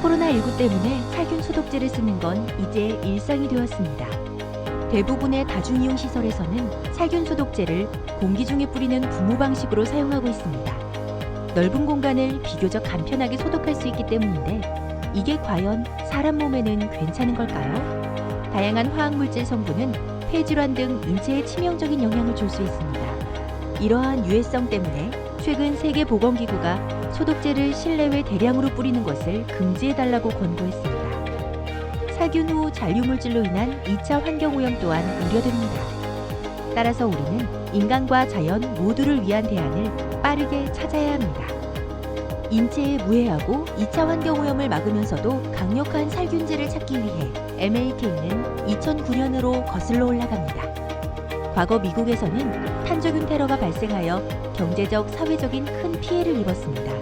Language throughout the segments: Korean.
코로나19 때문에 살균 소독제를 쓰는 건 이제 일상이 되었습니다. 대부분의 다중이용 시설에서는 살균 소독제를 공기 중에 뿌리는 분무 방식으로 사용하고 있습니다. 넓은 공간을 비교적 간편하게 소독할 수 있기 때문인데 이게 과연 사람 몸에는 괜찮은 걸까요? 다양한 화학물질 성분은 폐질환 등 인체에 치명적인 영향을 줄 수 있습니다. 이러한 유해성 때문에 최근 세계보건기구가 소독제를 실내외 대량으로 뿌리는 것을 금지해달라고 권고했습니다. 살균 후 잔류물질로 인한 2차 환경오염 또한 우려됩니다. 따라서 우리는 인간과 자연 모두를 위한 대안을 빠르게 찾아야 합니다. 인체에 무해하고 2차 환경오염을 막으면서도 강력한 살균제를 찾기 위해 MAK는 2009년으로 거슬러 올라갑니다. 과거 미국에서는 탄저균 테러가 발생하여 경제적, 사회적인 큰 피해를 입었습니다.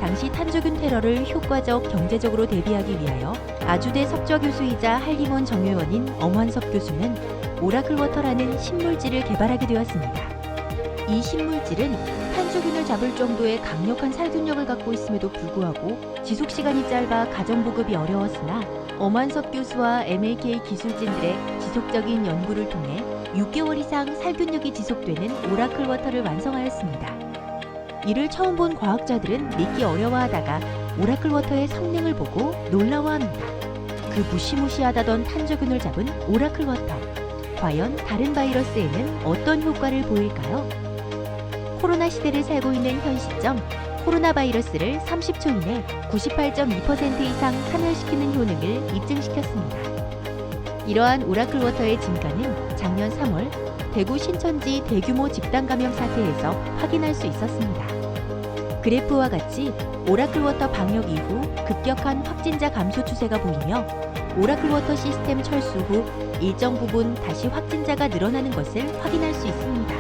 당시 탄저균 테러를 효과적 경제적으로 대비하기 위하여 아주대 석좌 교수이자 한림원 정회원인 엄환섭 교수는 오라클워터라는 신물질을 개발하게 되었습니다. 이 신물질은 탄저균을 잡을 정도의 강력한 살균력을 갖고 있음에도 불구하고 지속시간이 짧아 가정보급이 어려웠으나 엄환섭 교수와 MAK 기술진들의 지속적인 연구를 통해 6개월 이상 살균력이 지속되는 오라클워터를 완성하였습니다. 이를 처음 본 과학자들은 믿기 어려워하다가 오라클워터의 성능을 보고 놀라워합니다. 그 무시무시하다던 탄저균을 잡은 오라클워터. 과연 다른 바이러스에는 어떤 효과를 보일까요? 코로나 시대를 살고 있는 현 시점, 코로나 바이러스를 30초 이내 98.2% 이상 사멸시키는 효능을 입증시켰습니다. 이러한 오라클워터의 진가는 작년 3월 대구 신천지 대규모 집단 감염 사태에서 확인할 수 있었습니다. 그래프와 같이 오라클워터 방역 이후 급격한 확진자 감소 추세가 보이며 오라클워터 시스템 철수 후 일정 부분 다시 확진자가 늘어나는 것을 확인할 수 있습니다.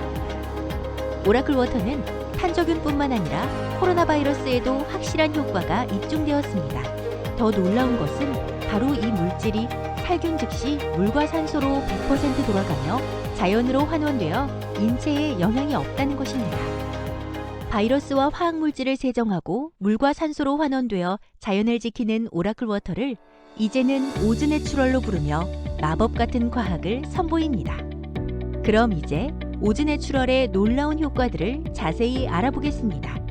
오라클워터는 탄저균뿐만 아니라 코로나 바이러스에도 확실한 효과가 입증되었습니다. 더 놀라운 것은 바로 이 물질이 살균 즉시 물과 산소로 100% 돌아가며 자연으로 환원되어 인체에 영향이 없다는 것입니다. 바이러스와 화학물질을 세정하고 물과 산소로 환원되어 자연을 지키는 오라클워터를 이제는 오즈내추럴로 부르며 마법 같은 과학을 선보입니다. 그럼 이제 오즈내추럴의 놀라운 효과들을 자세히 알아보겠습니다.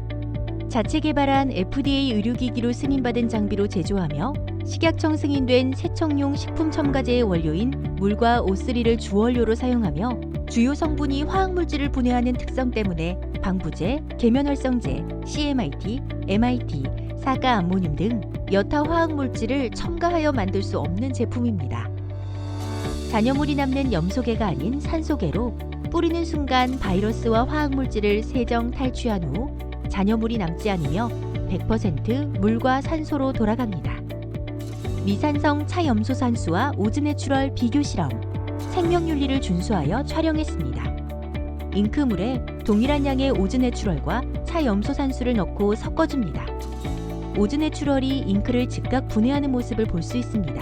자체 개발한 FDA 의료기기로 승인받은 장비로 제조하며 식약청 승인된 세척용 식품 첨가제의 원료인 물과 O3를 주원료로 사용하며 주요 성분이 화학물질을 분해하는 특성 때문에 방부제, 계면활성제, CMIT, MIT, 사가 암모늄 등 여타 화학물질을 첨가하여 만들 수 없는 제품입니다. 잔여물이 남는 염소계가 아닌 산소계로 뿌리는 순간 바이러스와 화학물질을 세정 탈취한 후 잔여물이 남지 않으며 100% 물과 산소로 돌아갑니다. 미산성 차염소산수와 오즈내추럴 비교 실험, 생명윤리를 준수하여 촬영했습니다. 잉크물에 동일한 양의 오즈내추럴과 차염소산수를 넣고 섞어줍니다. 오즈내추럴이 잉크를 즉각 분해하는 모습을 볼 수 있습니다.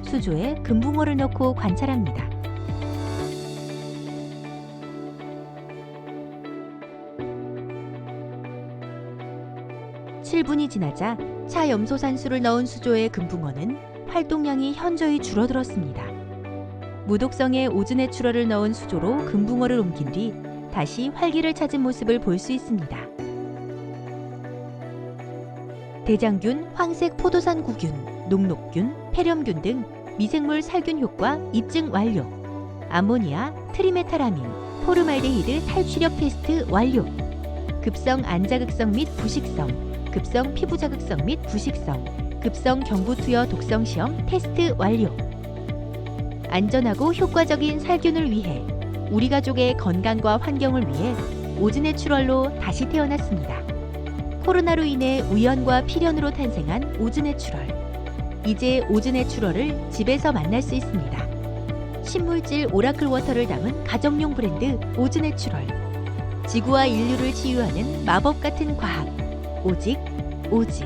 수조에 금붕어를 넣고 관찰합니다. (7분이) 지나자 차염소산수를 넣은 수조의 금붕어는 활동량이 현저히 줄어들었습니다. 무독성의 오즈내추럴을 넣은 수조로 금붕어를 옮긴 뒤 다시 활기를 찾은 모습을 볼 수 있습니다. 대장균, 황색 포도산구균, 녹록균, 폐렴균 등 미생물 살균 효과 입증 완료. 암모니아, 트리메타라민, 포르말데히드 탈취력 테스트 완료. 급성 안자극성 및 부식성, 급성 피부 자극성 및 부식성, 급성 경부투여 독성 시험 테스트 완료. 안전하고 효과적인 살균을 위해 우리 가족의 건강과 환경을 위해 오즈내추럴로 다시 태어났습니다. 코로나로 인해 우연과 필연으로 탄생한 오즈내추럴. 이제 오즈내추럴을 집에서 만날 수 있습니다. 신물질 오라클워터를 담은 가정용 브랜드 오즈내추럴. 지구와 인류를 치유하는 마법 같은 과학. 오직 오즈.